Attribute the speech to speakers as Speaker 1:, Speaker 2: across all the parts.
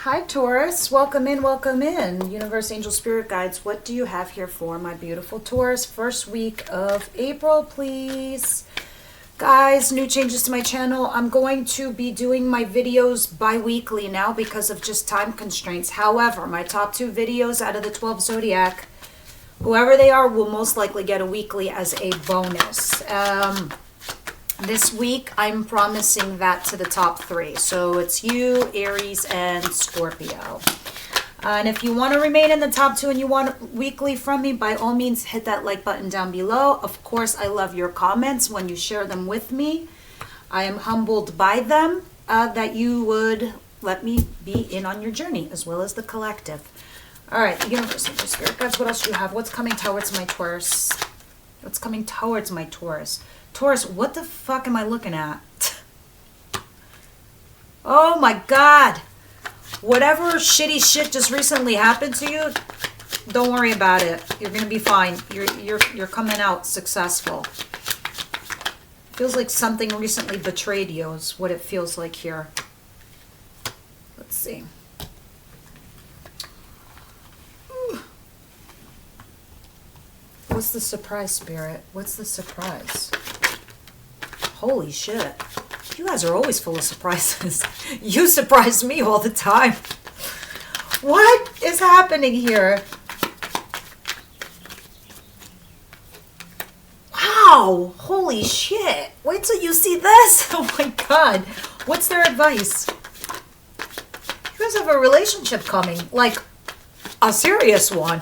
Speaker 1: Hi Taurus, welcome in, welcome in. Universe, angel, spirit guides, what do you have here for my beautiful Taurus? First week of April, please. Guys, new changes to my channel. I'm going to be doing my videos bi-weekly now because of just time constraints. However, my top 2 videos out of the 12 zodiac, whoever they are, will most likely get a weekly as a bonus. This week, I'm promising that to the top 3. So it's you, Aries, and Scorpio. And if you want to remain in the top 2 and you want weekly from me, by all means, hit that like button down below. Of course, I love your comments when you share them with me. I am humbled by them that you would let me be in on your journey, as well as the collective. All right, universe, angel, spirit guides, what else do you have? What's coming towards my Taurus? What's coming towards my Taurus? Taurus, what the fuck am I looking at? Oh my God. Whatever shitty shit just recently happened to you, don't worry about it. You're gonna be fine. You're coming out successful. Feels like something recently betrayed you is what it feels like here. Let's see. What's the surprise, Spirit? What's the surprise? Holy shit. You guys are always full of surprises. You surprise me all the time. What is happening here? Wow. Holy shit. Wait till you see this. Oh my God. What's their advice? You guys have a relationship coming. Like a serious one.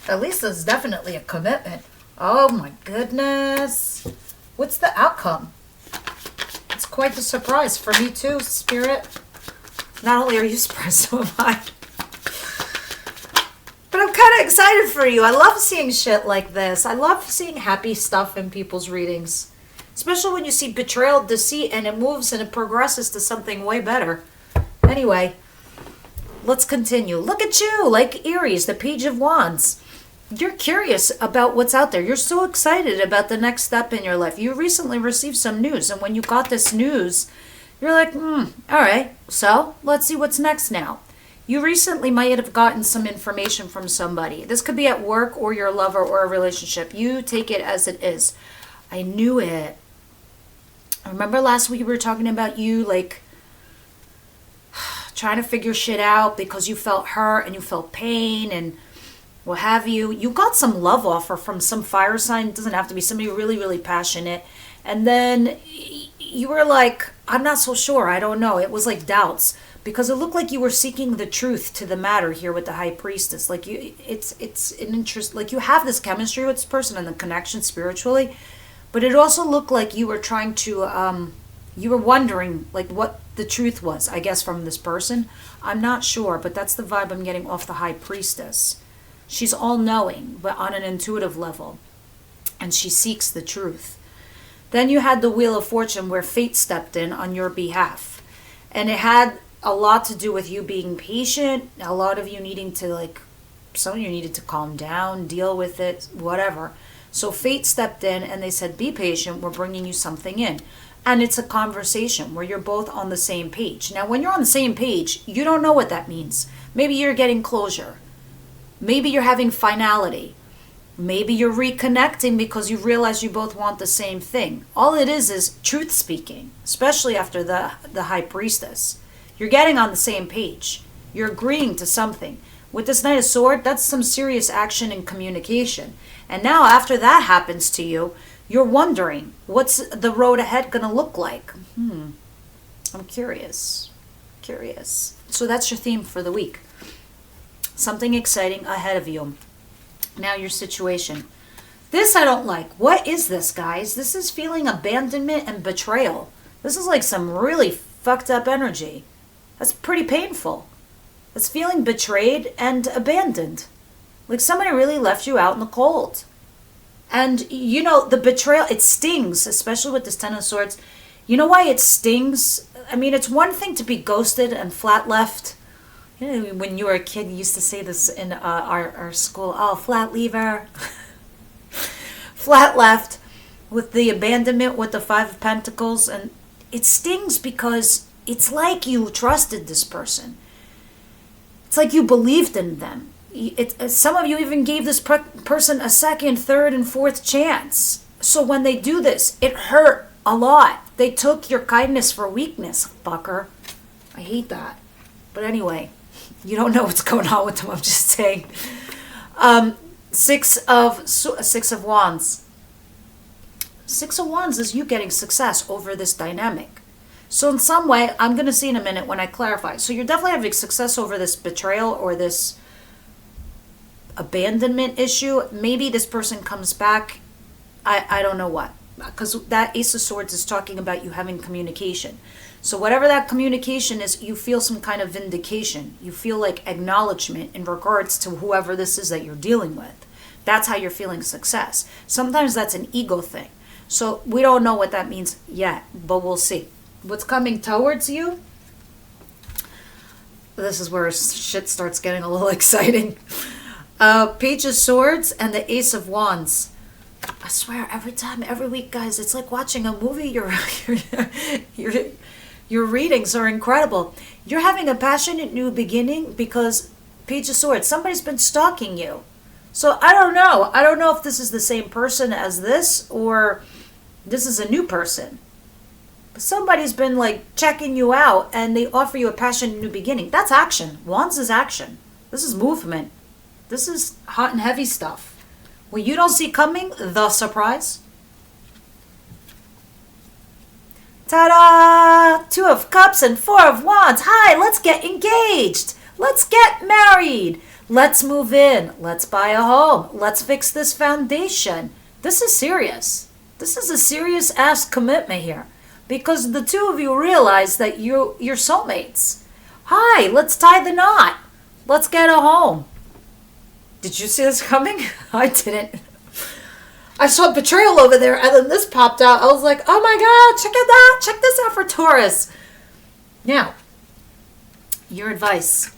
Speaker 1: At least there's definitely a commitment. Oh my goodness. What's the outcome? It's quite the surprise for me too, Spirit. Not only are you surprised, so am I. But I'm kind of excited for you. I love seeing shit like this. I love seeing happy stuff in people's readings. Especially when you see betrayal, deceit, and it moves and it progresses to something way better. Anyway, let's continue. Look at you, like Aries, the Page of Wands. You're curious about what's out there. You're so excited about the next step in your life. You recently received some news, and when you got this news, you're like, all right, so let's see what's next now. You recently might have gotten some information from somebody. This could be at work or your lover or a relationship. You take it as it is. I knew it. Remember last week we were talking about you, like, trying to figure shit out because you felt hurt and you felt pain and what have you. You got some love offer from some fire sign. It doesn't have to be somebody really, really passionate. And then you were like, I'm not so sure. I don't know. It was like doubts because it looked like you were seeking the truth to the matter here with the High Priestess. Like it's an interest. Like you have this chemistry with this person and the connection spiritually, but it also looked like you were trying to, you were wondering like what the truth was, I guess, from this person. I'm not sure, but that's the vibe I'm getting off the High Priestess. She's all-knowing, but on an intuitive level. And she seeks the truth. Then you had the Wheel of Fortune where fate stepped in on your behalf. And it had a lot to do with you being patient. A lot of you needing to, like, some of you needed to calm down, deal with it, whatever. So fate stepped in and they said, be patient, we're bringing you something in. And it's a conversation where you're both on the same page. Now, when you're on the same page, you don't know what that means. Maybe you're getting closure. Maybe you're having finality. Maybe you're reconnecting because you realize you both want the same thing. All it is truth speaking, especially after the High Priestess. You're getting on the same page. You're agreeing to something. With this Knight of Swords, that's some serious action and communication. And now after that happens to you, you're wondering, what's the road ahead going to look like? I'm curious. So that's your theme for the week. Something exciting ahead of you. Now your situation. This I don't like. What is this, guys? This is feeling abandonment and betrayal. This is like some really fucked up energy. That's pretty painful. It's feeling betrayed and abandoned. Like somebody really left you out in the cold. And you know, the betrayal, it stings, especially with this Ten of Swords. You know why it stings? I mean, it's one thing to be ghosted and flat left. You know, when you were a kid, you used to say this in our school. Oh, flat lever. Flat left with the abandonment with the Five of Pentacles. And it stings because it's like you trusted this person. It's like you believed in them. Some of you even gave this person a second, third, and fourth chance. So when they do this, it hurt a lot. They took your kindness for weakness, fucker. I hate that. But anyway, you don't know what's going on with them. I'm just saying. Six of Wands. Six of Wands is you getting success over this dynamic. So in some way, I'm going to see in a minute when I clarify. So you're definitely having success over this betrayal or this abandonment issue. Maybe this person comes back. I don't know what. Because that Ace of Swords is talking about you having communication. So whatever that communication is, you feel some kind of vindication. You feel like acknowledgement in regards to whoever this is that you're dealing with. That's how you're feeling success. Sometimes that's an ego thing. So we don't know what that means yet, but we'll see. What's coming towards you? This is where shit starts getting a little exciting. Page of Swords and the Ace of Wands. I swear, every week, guys, it's like watching a movie. Your readings are incredible. You're having a passionate new beginning because Page of Swords, somebody's been stalking you. So I don't know. I don't know if this is the same person as this or this is a new person. But somebody's been like checking you out and they offer you a passionate new beginning. That's action. Wands is action. This is movement. This is hot and heavy stuff. When you don't see coming, the surprise. Ta-da! 2 of Cups and 4 of Wands. Hi, let's get engaged. Let's get married. Let's move in. Let's buy a home. Let's fix this foundation. This is serious. This is a serious ass commitment here. Because the two of you realize that you're soulmates. Hi, let's tie the knot. Let's get a home. Did you see this coming? I didn't. I saw Betrayal over there, and then this popped out. I was like, oh my God, check this out for Taurus. Now, your advice.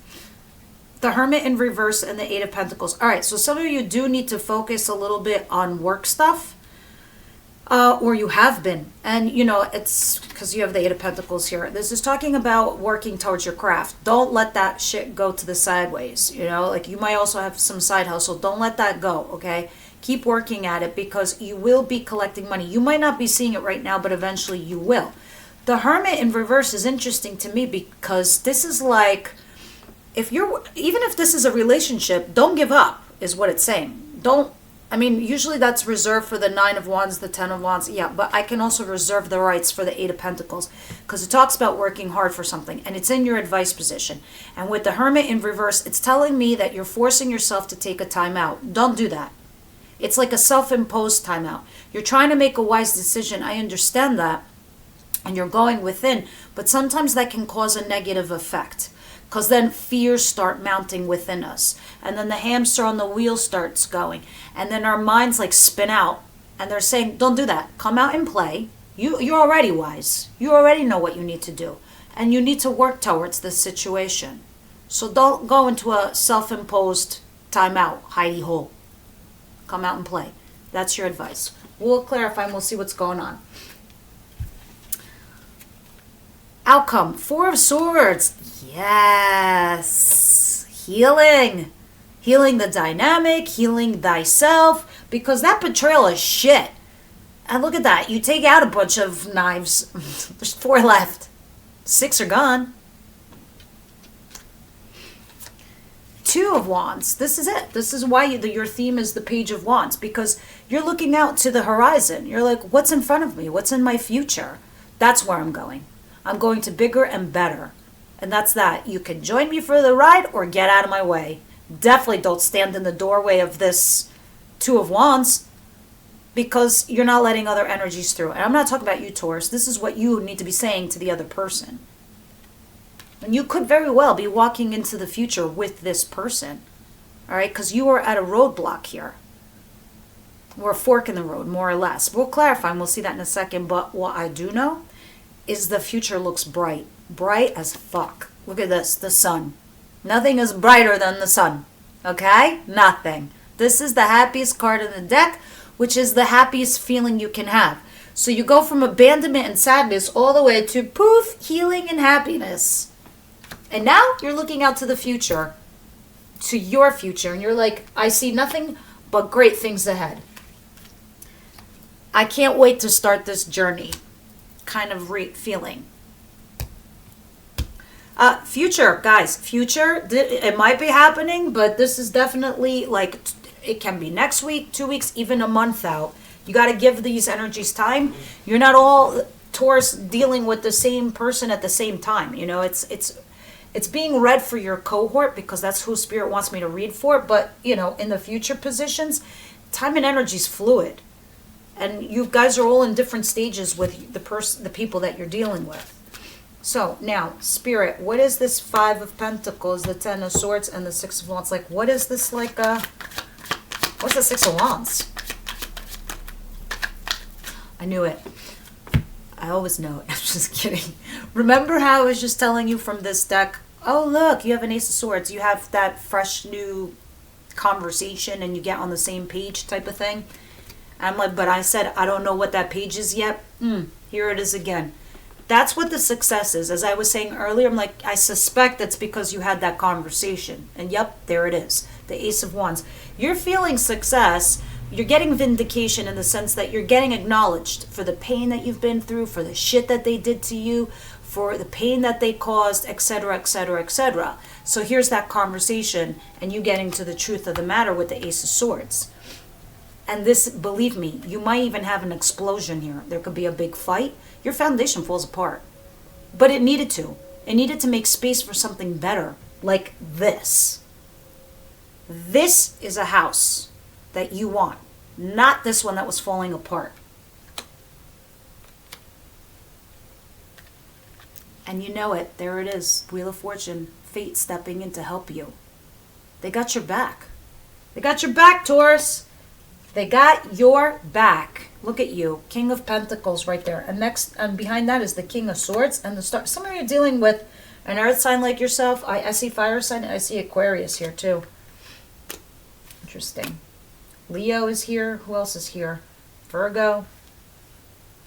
Speaker 1: The Hermit in reverse and the 8 of Pentacles. All right, so some of you do need to focus a little bit on work stuff. Or you have been. And, it's because you have the 8 of Pentacles here. This is talking about working towards your craft. Don't let that shit go to the sideways. Like you might also have some side hustle. Don't let that go, okay? Keep working at it because you will be collecting money. You might not be seeing it right now, but eventually you will. The Hermit in reverse is interesting to me because this is like, even if this is a relationship, don't give up, is what it's saying. Usually that's reserved for the 9 of Wands, the 10 of Wands. Yeah, but I can also reserve the rights for the 8 of Pentacles because it talks about working hard for something and it's in your advice position. And with the Hermit in reverse, it's telling me that you're forcing yourself to take a time out. Don't do that. It's like a self-imposed time out. You're trying to make a wise decision. I understand that. And you're going within. But sometimes that can cause a negative effect. Because then fears start mounting within us. And then the hamster on the wheel starts going. And then our minds like spin out. And they're saying, don't do that. Come out and play. You're already wise. You already know what you need to do. And you need to work towards this situation. So don't go into a self-imposed timeout, hidey hole. Come out and play. That's your advice. We'll clarify and we'll see what's going on. Outcome, 4 of Swords. Yes. Healing. Healing the dynamic, healing thyself, because that betrayal is shit. And look at that. You take out a bunch of knives. There's 4 left. 6 are gone. 2 of Wands. This is it. This is why your theme is the Page of Wands, because you're looking out to the horizon. You're like, what's in front of me? What's in my future? That's where I'm going. I'm going to bigger and better. And that's that. You can join me for the ride or get out of my way. Definitely don't stand in the doorway of this 2 of Wands because you're not letting other energies through. And I'm not talking about you, Taurus. This is what you need to be saying to the other person. And you could very well be walking into the future with this person. All right? Because you are at a roadblock here. Or a fork in the road, more or less. We'll clarify and we'll see that in a second. But what I do know is the future looks bright. Bright as fuck. Look at this. The sun. Nothing is brighter than the sun. Okay? Nothing. This is the happiest card in the deck, which is the happiest feeling you can have. So you go from abandonment and sadness all the way to poof, healing and happiness. And now you're looking out to the future, to your future, and you're like, I see nothing but great things ahead. I can't wait to start this journey kind of feeling. Future, guys, future, it might be happening, but this is definitely like, it can be next week, 2 weeks, even a month out. You got to give these energies time. You're not all Taurus dealing with the same person at the same time. You know, it's being read for your cohort because that's who Spirit wants me to read for. But, you know, in the future positions, time and energy is fluid. And you guys are all in different stages with the people that you're dealing with. So now, Spirit, what is this 5 of Pentacles, the 10 of Swords, and the 6 of Wands? Like, what is this like what's the 6 of Wands? I knew it. I always know it. I'm just kidding. Remember how I was just telling you from this deck, oh, look, you have an Ace of Swords. You have that fresh new conversation and you get on the same page type of thing. I'm like, but I said, I don't know what that page is yet. Here it is again. That's what the success is. As I was saying earlier, I'm like, I suspect it's because you had that conversation. And yep, there it is. The Ace of Wands. You're feeling success. You're getting vindication in the sense that you're getting acknowledged for the pain that you've been through, for the shit that they did to you, for the pain that they caused, etc., etc., etc. So here's that conversation and you getting to the truth of the matter with the Ace of Swords. And this, believe me, you might even have an explosion here. There could be a big fight. Your foundation falls apart. But it needed to. It needed to make space for something better, like this. This is a house that you want, not this one that was falling apart. And you know it. There it is. Wheel of Fortune. Fate stepping in to help you. They got your back. They got your back, Taurus. They got your back. Look at you. King of Pentacles right there. And next, and behind that is the King of Swords and the Star. Some of you are dealing with an earth sign like yourself. I see fire sign. I see Aquarius here too. Interesting. Leo is here. Who else is here? Virgo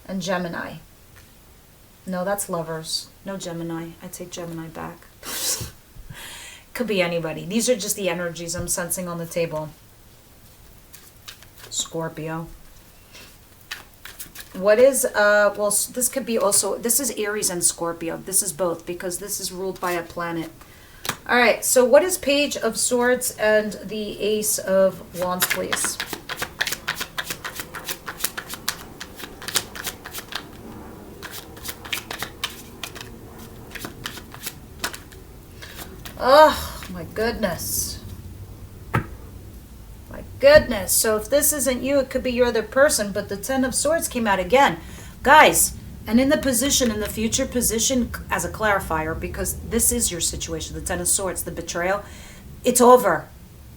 Speaker 1: and Gemini. No, that's lovers. No Gemini. I take Gemini back. Could be anybody. These are just the energies I'm sensing on the table. Scorpio. What is, well, this could be also, this is Aries and Scorpio. This is both because this is ruled by a planet. All right, so what is Page of Swords and the Ace of Wands, please? Oh, my goodness. My goodness. So if this isn't you, it could be your other person, but the 10 of Swords came out again. Guys, and in the position, in the future position, as a clarifier, because this is your situation, the 10 of Swords, the betrayal, it's over.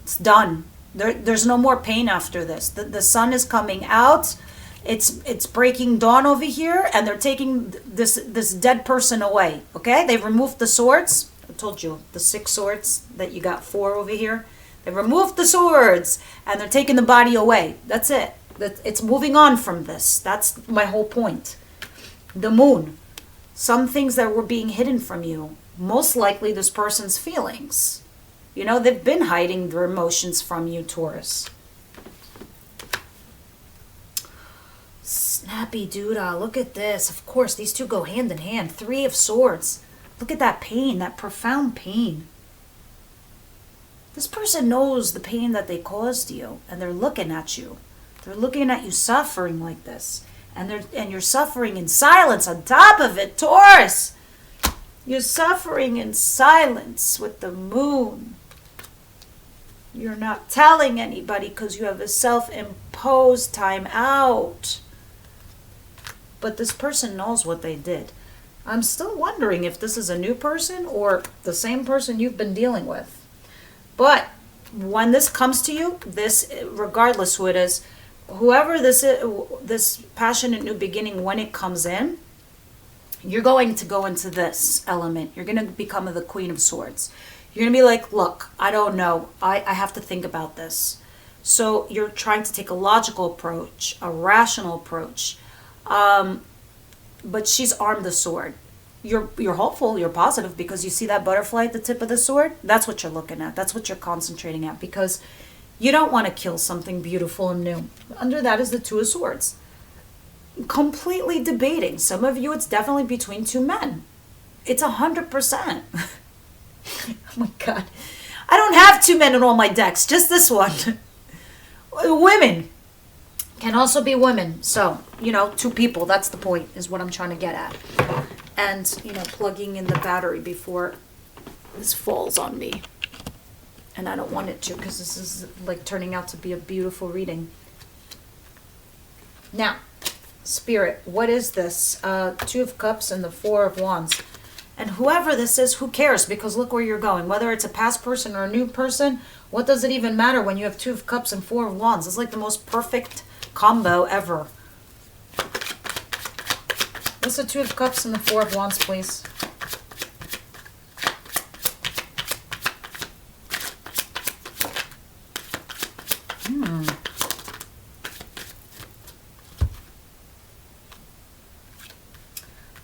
Speaker 1: It's done. There's no more pain after this. The sun is coming out. It's breaking dawn over here, and they're taking this dead person away. Okay? They've removed the swords. I told you, the 6 swords that you got 4 over here. They removed the swords, and they're taking the body away. That's it. It's moving on from this. That's my whole point. The moon. Some things that were being hidden from you. Most likely this person's feelings. You know, they've been hiding their emotions from you, Taurus. Snappy doodah. Look at this. Of course, these two go hand in hand. 3 of Swords. Look at that pain, that profound pain. This person knows the pain that they caused you, and they're looking at you. They're looking at you suffering like this. And you're suffering in silence on top of it, Taurus. You're suffering in silence with the moon. You're not telling anybody because you have a self-imposed time out. But this person knows what they did. I'm still wondering if this is a new person or the same person you've been dealing with. But when this comes to you, this, regardless who it is, whoever this is, this passionate new beginning, when it comes in, you're going to go into this element. You're going to become the Queen of Swords. You're going to be like, look, I don't know. I have to think about this. So you're trying to take a logical approach, a rational approach, But she's armed the sword. You're hopeful, you're positive, because you see that butterfly at the tip of the sword. That's what you're looking at. That's what you're concentrating at, because you don't want to kill something beautiful and new. Under that is the Two of Swords. Completely debating. Some of you, it's definitely between two men. It's 100%. Oh my God. I don't have two men in all my decks, just this one. Women. Can also be women. So, two people, that's the point, is what I'm trying to get at. And, plugging in the battery before this falls on me. And I don't want it to, because this is like turning out to be a beautiful reading. Now, Spirit, what is this? Two of Cups and the Four of Wands. And whoever this is, who cares? Because look where you're going. Whether it's a past person or a new person, what does it even matter when you have Two of Cups and Four of Wands? It's like the most perfect combo ever. What's the Two of Cups and the Four of Wands, please?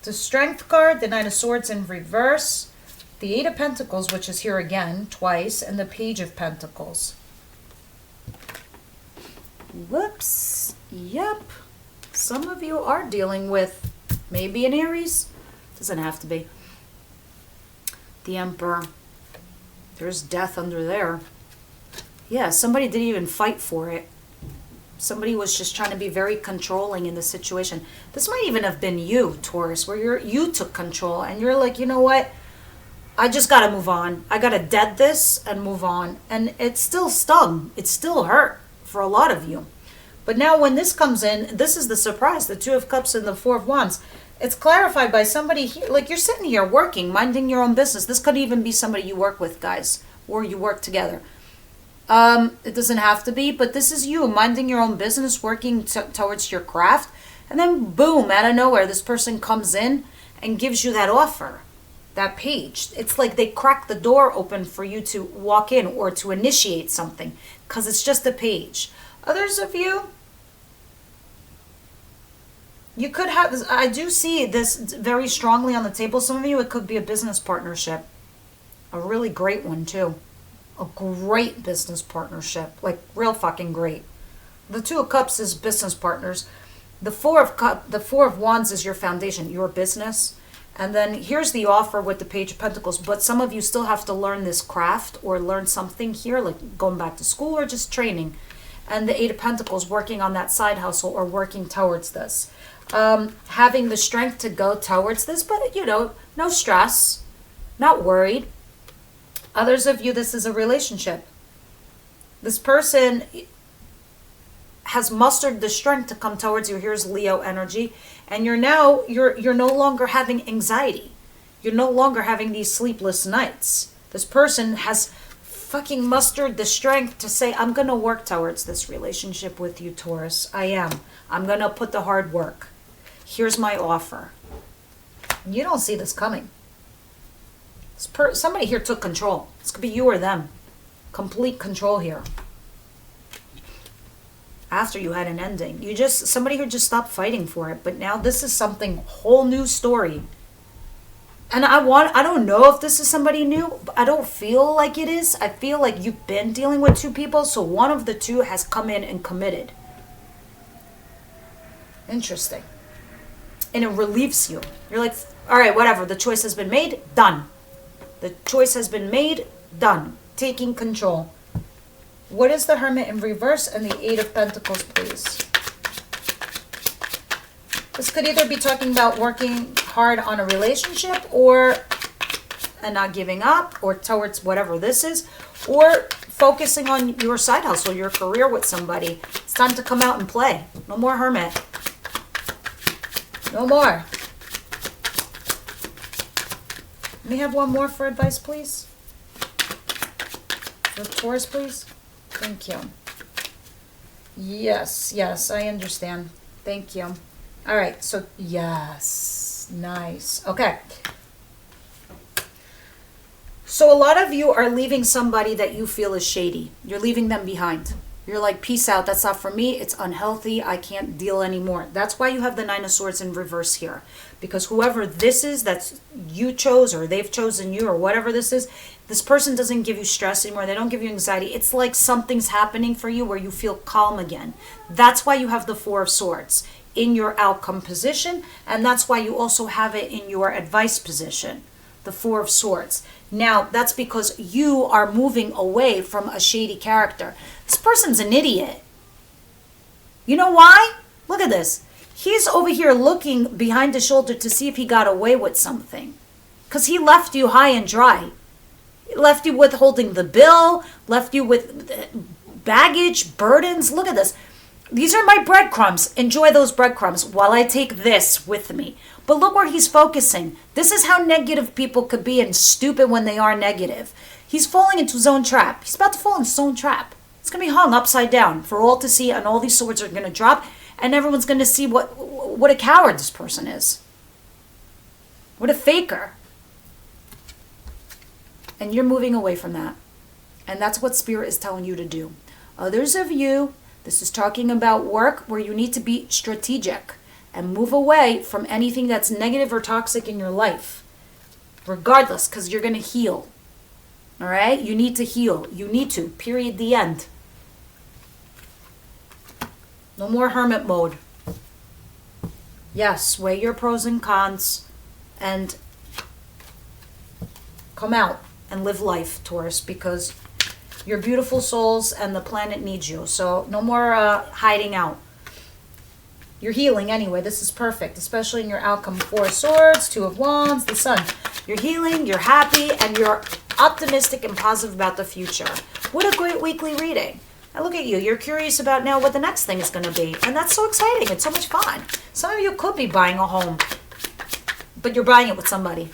Speaker 1: The Strength card, the Knight of Swords in reverse, the Eight of Pentacles, which is here again twice, and the Page of Pentacles. Whoops. Yep. Some of you are dealing with maybe an Aries. Doesn't have to be. The Emperor. There's death under there. Yeah, somebody didn't even fight for it. Somebody was just trying to be very controlling in the situation. This might even have been you, Taurus, where you took control and you're like, you know what? I just got to move on. I got to dead this and move on. And it still stung. It still hurt for a lot of you. But now when this comes in, this is the surprise. The Two of Cups and the Four of Wands. It's clarified by somebody here. Like, you're sitting here working, minding your own business. This could even be somebody you work with, guys. Or you work together. It doesn't have to be, but this is you minding your own business, working towards your craft, and then boom, out of nowhere, this person comes in and gives you that offer, that page. It's like they crack the door open for you to walk in or to initiate something, because it's just a page. Others of you, you could have, I do see this very strongly on the table. Some of you, it could be a business partnership, a really great one too. A great business partnership, like real fucking great. The Two of Cups is business partners. The Four of Wands is your foundation, your business. And then here's the offer with the Page of Pentacles. But some of you still have to learn this craft or learn something here, like going back to school or just training. And the Eight of Pentacles, working on that side hustle or working towards this. Having the strength to go towards this, but no stress, not worried. Others of you, this is a relationship. This person has mustered the strength to come towards you. Here's Leo energy. And you're no longer having anxiety. You're no longer having these sleepless nights. This person has fucking mustered the strength to say, I'm going to work towards this relationship with you, Taurus. I am. I'm going to put the hard work. Here's my offer. You don't see this coming. Somebody here took control. This could be you or them. Complete control here. After you had an ending. Somebody here just stopped fighting for it. But now this is something, whole new story. And I don't know if this is somebody new. But I don't feel like it is. I feel like you've been dealing with two people. So one of the two has come in and committed. Interesting. And it relieves you. You're like, all right, whatever. The choice has been made. Done. The choice has been made, done. Taking control. What is the Hermit in reverse and the Eight of Pentacles, please? This could either be talking about working hard on a relationship and not giving up or towards whatever this is, or focusing on your side hustle, your career with somebody. It's time to come out and play. No more Hermit. No more. May I have one more for advice, please? For Taurus, please? Thank you. Yes, I understand. Thank you. All right, so yes. Nice. Okay. So a lot of you are leaving somebody that you feel is shady. You're leaving them behind. You're like, peace out. That's not for me. It's unhealthy. I can't deal anymore. That's why you have the Nine of Swords in reverse here. Because whoever this is, that's you chose or they've chosen you or whatever this is, this person doesn't give you stress anymore. They don't give you anxiety. It's like something's happening for you where you feel calm again. That's why you have the Four of Swords in your outcome position. And that's why you also have it in your advice position. The Four of Swords. Now, that's because you are moving away from a shady character. This person's an idiot. You know why? Look at this. He's over here looking behind his shoulder to see if he got away with something. Because he left you high and dry. He left you with holding the bill, left you with baggage, burdens. Look at this. These are my breadcrumbs. Enjoy those breadcrumbs while I take this with me. But look where he's focusing. This is how negative people could be and stupid when they are negative. He's falling into his own trap. He's about to fall into his own trap. It's going to be hung upside down for all to see, and all these swords are going to drop, and everyone's going to see what a coward this person is. What a faker. And you're moving away from that. And that's what Spirit is telling you to do. Others of you, this is talking about work where you need to be strategic and move away from anything that's negative or toxic in your life. Regardless, because you're going to heal. All right? You need to heal. You need to. Period. The end. No more hermit mode. Yes, weigh your pros and cons and come out and live life, Taurus, because you're beautiful souls and the planet needs you. So no more hiding out. You're healing anyway. This is perfect, especially in your outcome. Four of Swords, Two of Wands, the Sun. You're healing, you're happy, and you're optimistic and positive about the future. What a great weekly reading. Now look at you. You're curious about now what the next thing is going to be. And that's so exciting. It's so much fun. Some of you could be buying a home, but you're buying it with somebody.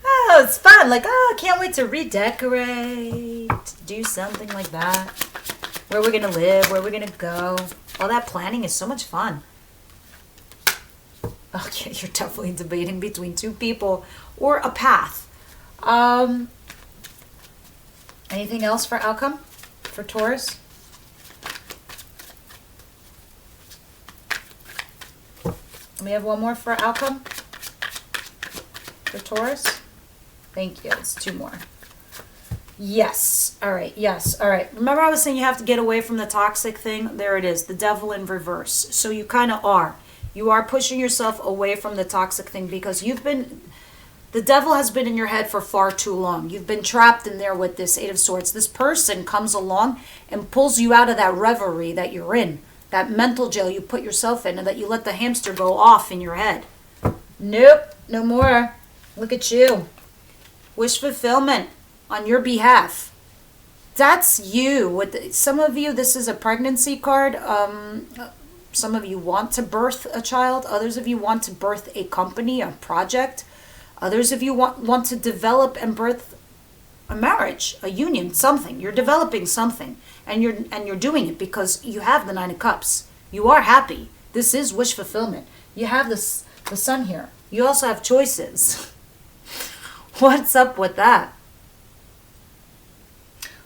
Speaker 1: Oh, it's fun. Like, oh, I can't wait to redecorate, do something like that. Where we're going to live, where we're going to go. All that planning is so much fun. Okay, you're definitely debating between two people or a path. Anything else for outcome for Taurus? We have one more for outcome for Taurus. Thank you. It's two more. Yes. All right. Yes. All right. Remember I was saying you have to get away from the toxic thing? There it is. The devil in reverse. So you kind of are. You are pushing yourself away from the toxic thing because the devil has been in your head for far too long. You've been trapped in there with this Eight of Swords. This person comes along and pulls you out of that reverie that you're in, that mental jail you put yourself in, and that you let the hamster go off in your head. Nope. No more. Look at you. Wish fulfillment on your behalf. That's you. Some of you, this is a pregnancy card. Some of you want to birth a child. Others of you want to birth a company, a project. Others of you want to develop and birth a marriage, a union, something. You're developing something, and you're doing it because you have the Nine of Cups. You are happy. This is wish fulfillment. You have the Sun here. You also have choices. What's up with that?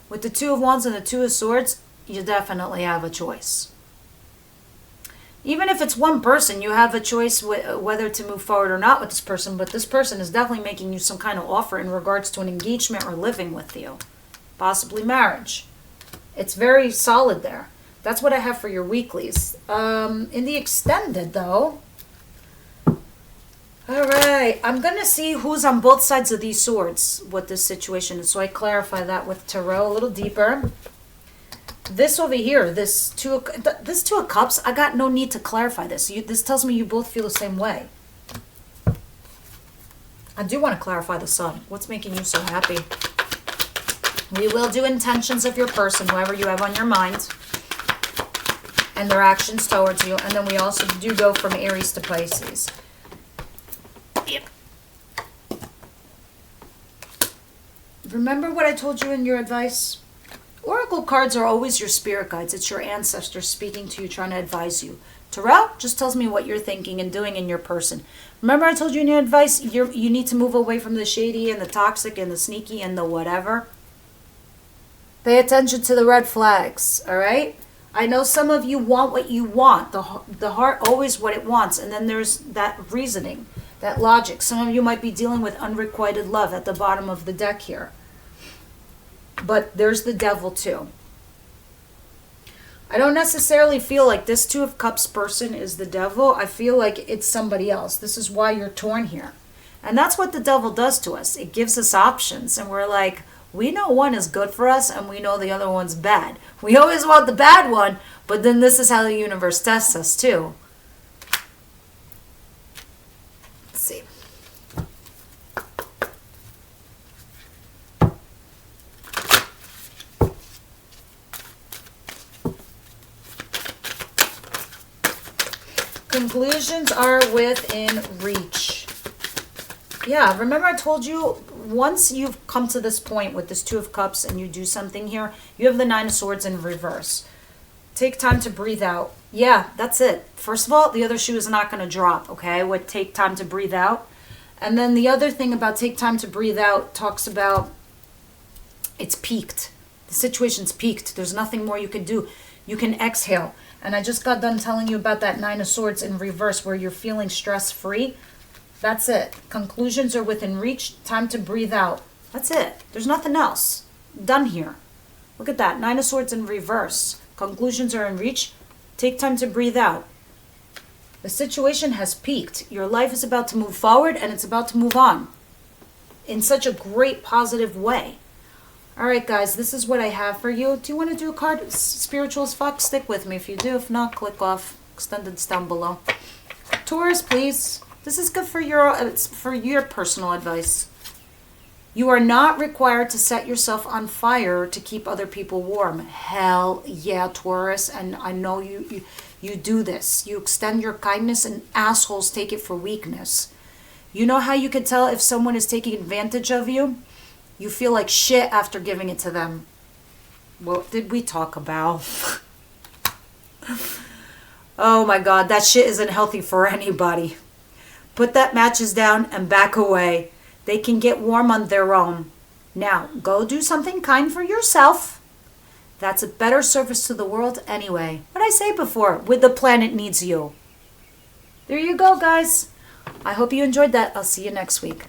Speaker 1: With the Two of Wands and the Two of Swords, you definitely have a choice. Even if it's one person, you have a choice whether to move forward or not with this person, but this person is definitely making you some kind of offer in regards to an engagement or living with you. Possibly marriage. It's very solid there. That's what I have for your weeklies. In the extended, though, all right, I'm going to see who's on both sides of these swords, what this situation is, so I clarify that with Tarot a little deeper. This over here, this two of Cups, I got no need to clarify this. This tells me you both feel the same way. I do want to clarify the Sun. What's making you so happy? We will do intentions of your person, whoever you have on your mind, and their actions towards you. And then we also do go from Aries to Pisces. Yep. Remember what I told you in your advice? Oracle cards are always your spirit guides. It's your ancestors speaking to you, trying to advise you. Tarot just tells me what you're thinking and doing in your person. Remember I told you in your advice, you need to move away from the shady and the toxic and the sneaky and the whatever? Pay attention to the red flags, all right? I know some of you want what you want. The heart always what it wants. And then there's that reasoning, that logic. Some of you might be dealing with unrequited love at the bottom of the deck here. But there's the devil too. I don't necessarily feel like this Two of Cups person is the devil. I feel like it's somebody else. This is why you're torn here. And that's what the devil does to us. It gives us options. And we're like, we know one is good for us and we know the other one's bad. We always want the bad one, but then this is how the universe tests us too. Let's see. Conclusions are within reach. Yeah, remember I told you, once you've come to this point with this Two of Cups and you do something here, you have the Nine of Swords in reverse. Take time to breathe out. Yeah, that's it. First of all, the other shoe is not going to drop, okay? With take time to breathe out. And then the other thing about take time to breathe out talks about it's peaked. The situation's peaked. There's nothing more you can do. You can exhale. And I just got done telling you about that Nine of Swords in reverse where you're feeling stress-free. That's it. Conclusions are within reach. Time to breathe out. That's it. There's nothing else. Done here. Look at that. Nine of Swords in reverse. Conclusions are in reach. Take time to breathe out. The situation has peaked. Your life is about to move forward and it's about to move on in such a great positive way. All right, guys, this is what I have for you. Do you want to do a card? Spiritual as fuck? Stick with me. If you do, if not, click off. Extended's down below. Taurus, please. This is good for your personal advice. You are not required to set yourself on fire to keep other people warm. Hell yeah, Taurus. And I know you do this. You extend your kindness and assholes take it for weakness. You know how you can tell if someone is taking advantage of you? You feel like shit after giving it to them. What did we talk about? Oh my God, that shit isn't healthy for anybody. Put that matches down and back away. They can get warm on their own. Now, go do something kind for yourself. That's a better service to the world anyway. What I say before, with the planet needs you. There you go, guys. I hope you enjoyed that. I'll see you next week.